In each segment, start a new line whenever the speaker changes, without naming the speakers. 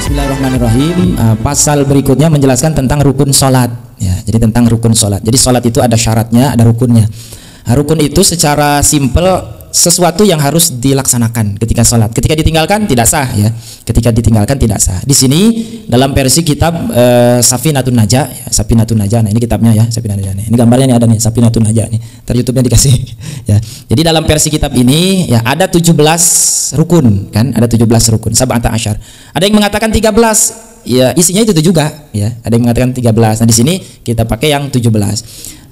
Bismillahirrahmanirrahim. Pasal berikutnya menjelaskan tentang rukun sholat. Ya, jadi tentang rukun sholat. Jadi sholat itu ada syaratnya, ada rukunnya. Rukun itu secara simpel sesuatu yang harus dilaksanakan ketika sholat. Ketika ditinggalkan tidak sah, ya. Ketika ditinggalkan tidak sah. Di sini dalam versi kitab Safinatun Najah, ya, Safinatun Najah. Nah, ini kitabnya ya, Safinatun Najah. Ini gambarnya nih ada nih, Safinatun Najah nih. Ntar YouTube-nya dikasih. Ya. Jadi dalam versi kitab ini ya ada 17 rukun, kan? Ada 17 rukun, sab'ata asyar. Ada yang mengatakan 13. Ya, isinya itu juga, ya. Ada yang mengatakan 13. Nah, di sini kita pakai yang 17.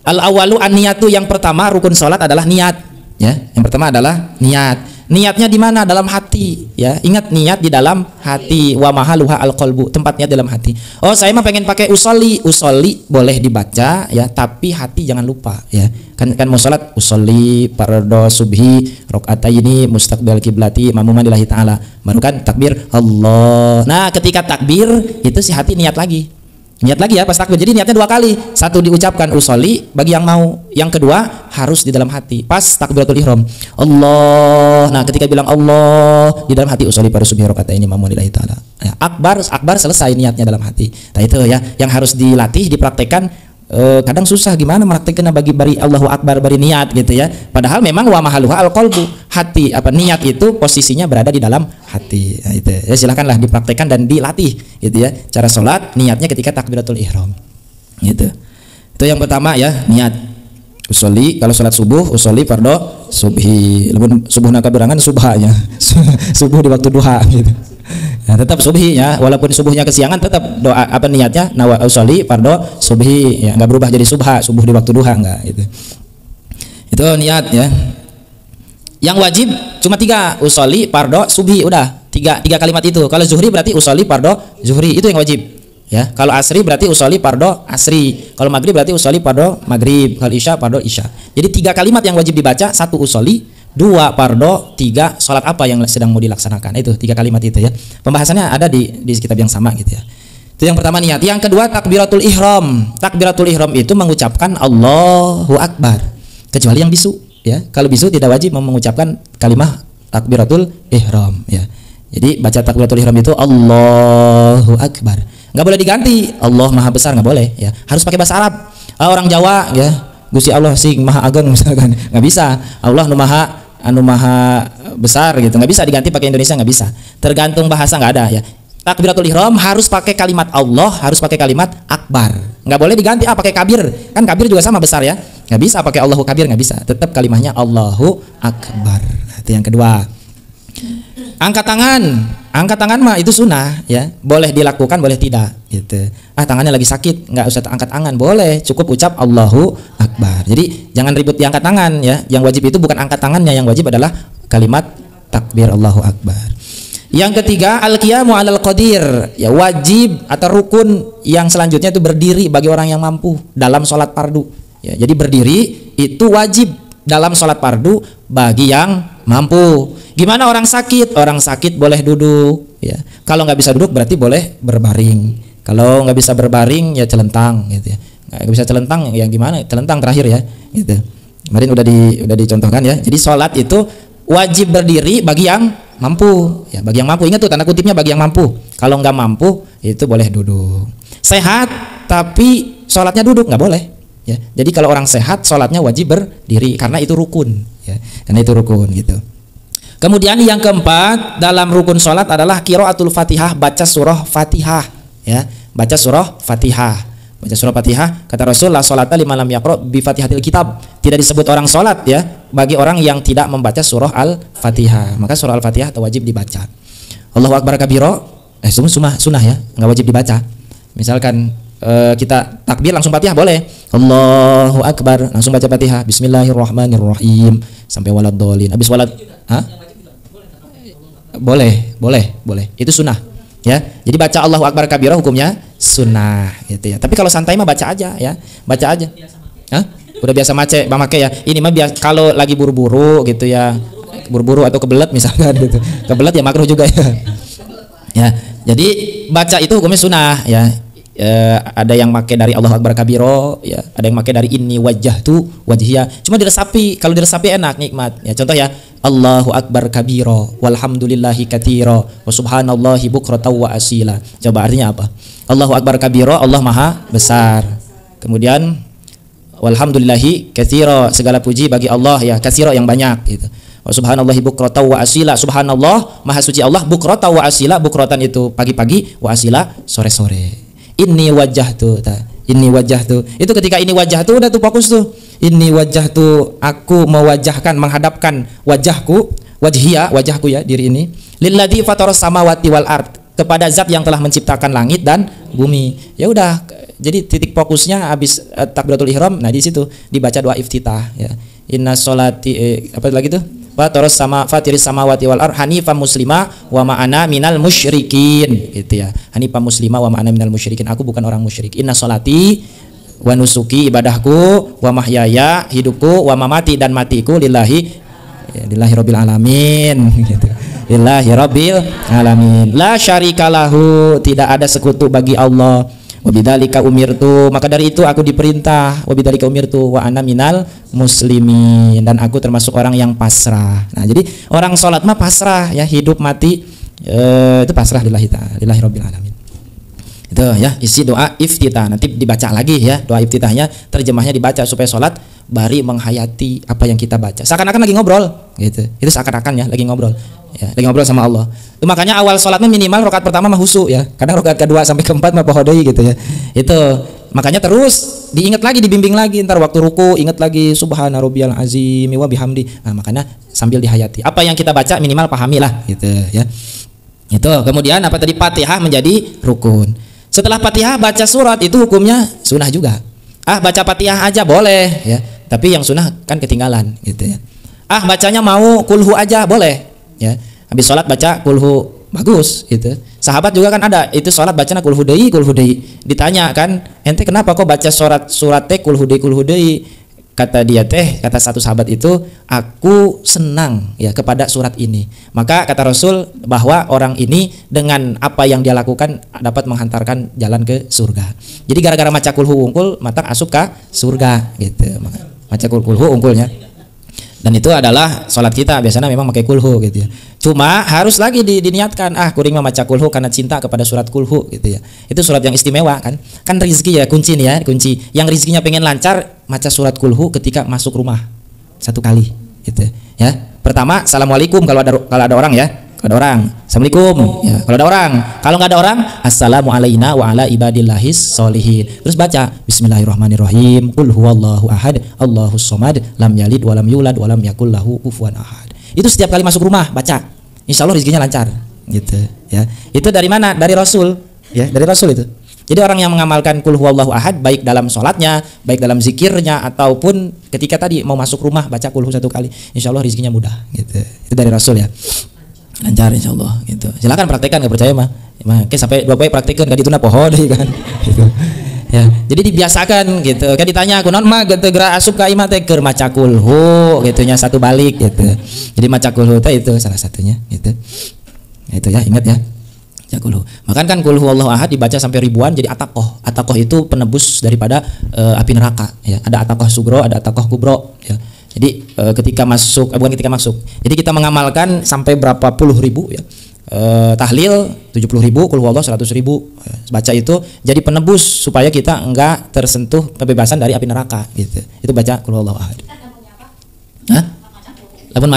Al-awalu an-niyatu, yang pertama rukun sholat adalah niat. Ya, yang pertama adalah niat. Niatnya di mana? Dalam hati, ya. Ingat, niat di dalam hati. Wa mahaluha al-qalbu, tempatnya dalam hati. Oh, saya mah pengen pakai usolli. Usolli boleh dibaca, ya, tapi hati jangan lupa, ya. Kan mau salat usolli fardhu subhi rakaataini mustaqbil kiblati mamuman lillahi taala. Baru kan takbir Allah. Nah, ketika takbir itu si hati niat lagi. Niat lagi ya pas takbir. Jadi niatnya 2 kali. Satu diucapkan usolli bagi yang mau. Yang kedua harus di dalam hati. Pas takbiratul ihram. Allah. Nah, ketika bilang Allah di dalam hati usolli pada subhi rakaataini mamun lillahi taala. Ya, akbar selesai niatnya dalam hati. Nah, itu ya yang harus dilatih, dipraktekkan. Kadang susah gimana meraktekkan bari Allahu Akbar bari niat gitu ya. Padahal memang wa mahaluha al-qalbu, hati niat itu posisinya berada di dalam hati. Nah, itu ya, silakanlah dipraktekkan dan dilatih gitu ya. Cara sholat niatnya ketika takbiratul ihram. Gitu. Itu yang pertama ya, niat. Usolli kalau sholat subuh usolli fardhu subhi. Lamun subuhna kaberangan subhanya. Subuh di waktu duha gitu. Ya, tetap subhi ya, walaupun subuhnya kesiangan tetap doa niatnya nawa usolli fardhu subhi, ya, nggak berubah jadi subuh di waktu duha, enggak itu. Itu niat ya. Yang wajib cuma 3, usolli fardhu subhi, udah 3 kalimat itu. Kalau zuhri berarti usolli fardhu zuhri, itu yang wajib. Ya, kalau asri berarti usolli fardhu asri. Kalau maghrib berarti usolli fardhu maghrib. Kalau isya fardhu isya. Jadi 3 kalimat yang wajib dibaca, 1 usolli, 2 fardhu, 3 sholat apa yang sedang mau dilaksanakan. Itu 3 kalimat itu ya. Pembahasannya ada di kitab yang sama gitu ya. Itu yang pertama niat. Yang kedua takbiratul ihram. Takbiratul ihram itu mengucapkan Allahu Akbar. Kecuali yang bisu ya. Kalau bisu tidak wajib mengucapkan kalimat takbiratul ihram ya. Jadi baca takbiratul ihram itu Allahu Akbar. Nggak boleh diganti Allah Maha Besar, nggak boleh ya. Harus pakai bahasa Arab. Orang Jawa ya. Gusti Allah sing maha agung misalkan, nggak bisa. Allah nu maha besar gitu, nggak bisa diganti pakai Indonesia, nggak bisa. Tergantung bahasa, nggak ada ya. Takbiratul ihram harus pakai kalimat Allah, harus pakai kalimat akbar, nggak boleh diganti pakai kabir, kan kabir juga sama besar ya, nggak bisa pakai Allahu kabir, nggak bisa, tetap kalimatnya Allahu akbar. Nah, itu yang kedua. Angkat tangan mah itu sunnah ya, boleh dilakukan boleh tidak gitu. Tangannya lagi sakit nggak usah angkat tangan, boleh cukup ucap Allahu Akbar. Jadi jangan ribut diangkat tangan ya, yang wajib itu bukan angkat tangannya, yang wajib adalah kalimat takbir Allahu Akbar. Yang ketiga al-qiyamu 'alal qadir, ya wajib atau rukun yang selanjutnya itu berdiri bagi orang yang mampu dalam sholat fardu ya. Jadi berdiri itu wajib dalam sholat fardu bagi yang mampu. Gimana orang sakit? Orang sakit boleh duduk ya. Kalau nggak bisa duduk berarti boleh berbaring. Kalau nggak bisa berbaring ya celentang gitu ya. Nggak bisa celentang ya gimana? Celentang terakhir ya gitu. Kemarin udah dicontohkan ya. Jadi sholat itu wajib berdiri bagi yang mampu ya, bagi yang mampu. Ingat tuh tanda kutipnya bagi yang mampu. Kalau nggak mampu itu boleh duduk. Sehat tapi sholatnya duduk nggak boleh ya. Jadi kalau orang sehat sholatnya wajib berdiri karena itu rukun ya. Karena itu rukun gitu. Kemudian yang keempat dalam rukun sholat adalah qiraatul Fatihah, baca surah Fatihah ya, baca surah Fatihah. Baca surah Fatihah, kata Rasul la sholata liman lam yaqra bi Fatihatil Kitab. Tidak disebut orang sholat ya bagi orang yang tidak membaca surah Al-Fatihah. Maka surah Al-Fatihah wajib dibaca. Allahu Akbar kabiro, sunnah ya, nggak wajib dibaca. Misalkan kita takbir langsung Fatihah boleh. Allahu Akbar langsung baca Fatihah. Bismillahirrahmanirrahim sampai waladhdallin. Habis walad, boleh. Itu sunnah ya. Jadi baca Allahu Akbar kabira hukumnya sunnah gitu ya. Tapi kalau santai mah baca aja ya. Baca aja. Udah biasa make ya. Ini mah kalau lagi buru-buru gitu ya. Buru-buru atau kebelet misalkan gitu. Kebelet ya makruh juga ya. Ya. Jadi baca itu hukumnya sunnah ya. Ada yang pakai dari Allahu Akbar kabiro ya, ada yang pakai dari inni wajjahtu wajhiya. Cuma diresapi, kalau diresapi enak, nikmat ya. Contoh ya, Allahu akbar kabiro walhamdulillahi katsiro wa subhanallahi bukratan wa asila. Coba artinya apa? Allahu akbar kabiro, Allah maha besar. Kemudian walhamdulillahi katsiro, segala puji bagi Allah ya, katsiro yang banyak gitu. Wa subhanallahi bukratan wa asila, subhanallah maha suci Allah, bukratan wa asila, bukratan itu pagi-pagi, wa asila sore-sore. Inni wajjahtu, inni wajjahtu. Itu ketika ini wajjahtu udah tuh fokus tuh. Inni wajjahtu, aku mewajahkan, menghadapkan wajahku, wajhiya, wajahku ya, diri ini, lilladzi fataras samawati wal ard, kepada zat yang telah menciptakan langit dan bumi. Ya udah, jadi titik fokusnya habis takbiratul ihram. Nah di situ dibaca doa iftitah ya. Inna sholati apa lagi tuh? Fataras sama fatiris samawati wal ard hanifan muslima wa ma'ana minal musyrikin gitu ya. Hanifan muslima wa ma'ana minal musyrikin. Aku bukan orang musyrik. Inna sholati wa nusuki, ibadahku, wa mahyaya, hidupku, wa mamati, dan matiku lillahi rabbil alamin gitu. Lillahi rabbil alamin. La syarikalahu, tidak ada sekutu bagi Allah. Wabidzalika umirtu, maka dari itu aku diperintah. Wabidzalika umirtu wa ana minal muslimin, dan aku termasuk orang yang pasrah. Nah, jadi orang sholat mah pasrah ya, hidup mati itu pasrah lillahi ta'ala, lillahi rabbil alamin. Itu ya isi doa iftitah. Nanti dibaca lagi ya doa iftitahnya, terjemahnya dibaca supaya sholat bari menghayati apa yang kita baca. Seakan-akan lagi ngobrol gitu. Itu seakan-akan ya lagi ngobrol. Ya, lagi ngobrol sama Allah. Itu makanya awal sholatnya minimal rakaat pertama mah husu ya. Kadang rakaat kedua sampai keempat mah pohodoi gitu ya. Itu makanya terus diingat lagi, dibimbing lagi, ntar waktu ruku ingat lagi subhana rabbiyal azim wa bihamdi. Nah, makanya sambil dihayati. Apa yang kita baca minimal pahami lah gitu ya. Itu kemudian apa tadi, Fatihah menjadi rukun. Setelah Fatihah baca surat itu hukumnya sunnah juga. Baca Fatihah aja boleh ya. Tapi yang sunnah kan ketinggalan gitu ya. Bacanya mau kulhu aja boleh ya. Habis sholat baca kulhu bagus gitu. Sahabat juga kan ada itu sholat bacanya kulhu deui. Ditanya kan, ente kenapa kok baca surat teh kulhu deui? Kata dia teh, kata satu sahabat itu, aku senang ya kepada surat ini. Maka kata Rasul bahwa orang ini dengan apa yang dia lakukan dapat menghantarkan jalan ke surga. Jadi gara-gara maca kulhu unggul, mata asup ke surga gitu. Maca kulhu unggulnya. Dan itu adalah sholat kita biasanya memang pakai kulhu gitu ya. Cuma harus lagi diniatkan, kuring mah maca kulhu karena cinta kepada surat kulhu gitu ya. Itu surat yang istimewa kan. Kan rezeki ya, kunci nih ya, kunci. Yang rezekinya pengen lancar, maca surat kulhu ketika masuk rumah satu kali gitu ya. Pertama assalamualaikum kalau ada orang ya. Kalau ada orang assalamualaikum ya. Kalau ada orang, kalau nggak ada orang assalamu alaina wa ala ibadillahis sholihin. Terus baca bismillahirrahmanirrahim, qul huwallahu ahad allahus somad lam yalid walam yulad walam yakul lahu kufuwan ahad. Itu setiap kali masuk rumah baca, insya Allah rezekinya lancar gitu ya. Itu dari mana? Dari Rasul ya, dari Rasul itu. Jadi orang yang mengamalkan qul huwallahu ahad baik dalam sholatnya, baik dalam zikirnya, ataupun ketika tadi mau masuk rumah baca qul hu satu kali, insya Allah rezekinya mudah gitu. Itu dari Rasul ya, lancar insya Allah gitu. Silakan praktekkan, nggak percaya mah sampai 2 poe praktekkan kan itu na poho deh kan gitu. Ya, jadi dibiasakan gitu. Kan ditanya kunaon mah gitu geura asup ka imah teh keur maca kulhu gitu nya satu balik gitu. Jadi maca kulhu teh itu salah satunya gitu. Itu ya, ingat ya. Maca kulhu. Makan kan kulhu Allahu ahad dibaca sampai ribuan jadi ataqoh. Ataqoh itu penebus daripada api neraka ya. Ada ataqoh sugro, ada ataqoh kubro ya. Jadi ketika masuk bukan ketika masuk. Jadi kita mengamalkan sampai berapa puluh ribu ya. Tahlil 70.000, qul huwallahu 100.000 baca itu jadi penebus supaya kita enggak tersentuh kebebasan dari api neraka gitu. Itu baca qul huwallahu ahad. Lamun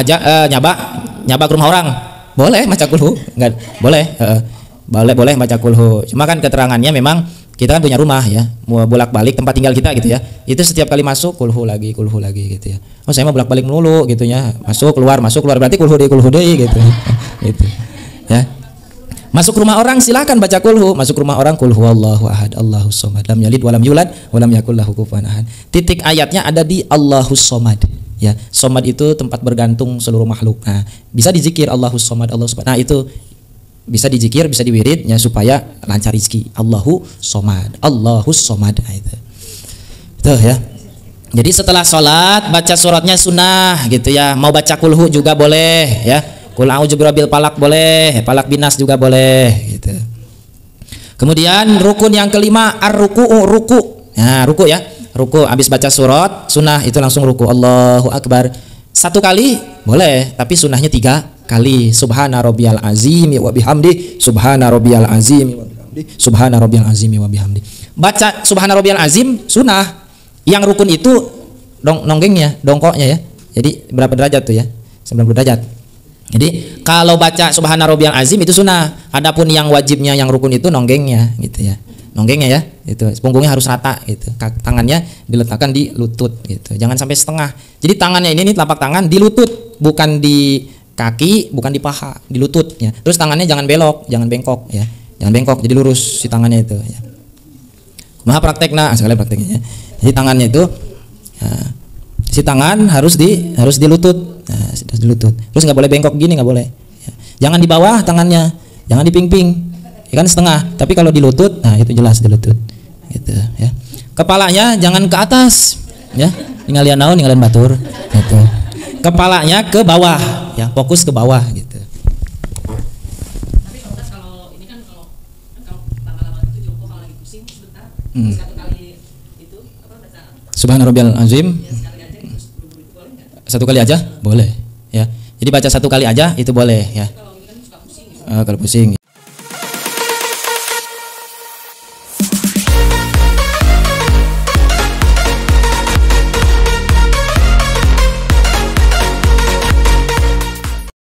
nyaba ke rumah orang boleh maca kulhu, enggak boleh boleh baca kulhu. Cuma kan keterangannya memang kita kan punya rumah ya, mau bolak-balik tempat tinggal kita gitu ya. Itu setiap kali masuk kulhu lagi gitu ya. Oh saya mau bolak-balik melulu gitu ya. Masuk keluar berarti kulhu deui gitu. Gitu. Ya. Masuk rumah orang silakan baca kulhu. Masuk rumah orang qul huwallahu ahad Allahus somad lam yalid walam yulad walam yakul lahu kufuwan ahad. Titik ayatnya ada di Allahus somad. Ya, somad itu tempat bergantung seluruh makhluk. Nah, bisa dizikir Allahus somad Allahus somad. Nah, itu bisa dizikir, bisa diwirid ya supaya lancar rezeki. Allahus somad. Nah, itu ya. Jadi setelah sholat baca suratnya sunnah gitu ya. Mau baca kulhu juga boleh ya. Qul a'udzu birabbil falaq boleh, falaq binas juga boleh gitu. Kemudian rukun yang kelima ar-ruku'u, ruku. Nah, ruku ya. Ruku habis baca surat sunnah itu langsung ruku. Allahu akbar. 1 kali Boleh, tapi sunnahnya 3 kali. Subhana rabbiyal azimi wa bihamdi, subhana rabbiyal azimi wa bihamdi, subhana rabbiyal azimi wa bihamdi. Baca subhana rabbiyal azim sunnah. Yang rukun itu nonggengnya, dongkoknya ya. Jadi berapa derajat tuh ya? 90 derajat. Jadi kalau baca subhana rabbiyal azim itu sunnah. Adapun yang wajibnya, yang rukun itu nonggengnya gitu ya. Nonggengnya ya, itu punggungnya harus rata gitu. Tangannya diletakkan di lutut gitu. Jangan sampai setengah. Jadi tangannya ini telapak tangan di lutut, bukan di kaki, bukan di paha, di lutut ya. Terus tangannya jangan belok, jangan bengkok ya. Jangan bengkok, jadi lurus si tangannya itu ya. Maha praktekna sekali prakteknya. Jadi tangannya itu ya, si tangan harus di lutut. Nah, di lutut. Terus nggak boleh bengkok gini, nggak boleh. Ya. Jangan di bawah tangannya, jangan di ping-ping. Kan setengah, tapi kalau di lutut, nah itu jelas di lutut gitu ya. Kepalanya jangan ke atas ya, ninggalian naon ninggalian batur gitu. Kepalanya ke bawah ya, fokus ke bawah gitu.
Tapi kalau ini kan kalau lama-lama itu jongkok kalau lagi pusing sebentar, satu kali itu apa baca
Subhana rabbiyal azim
ya, sekali aja terus buru-buru itu boleh nggak?
satu kali aja boleh ya. Jadi baca satu kali aja itu boleh ya.
Kalau ini kan suka pusing.
Kalau pusing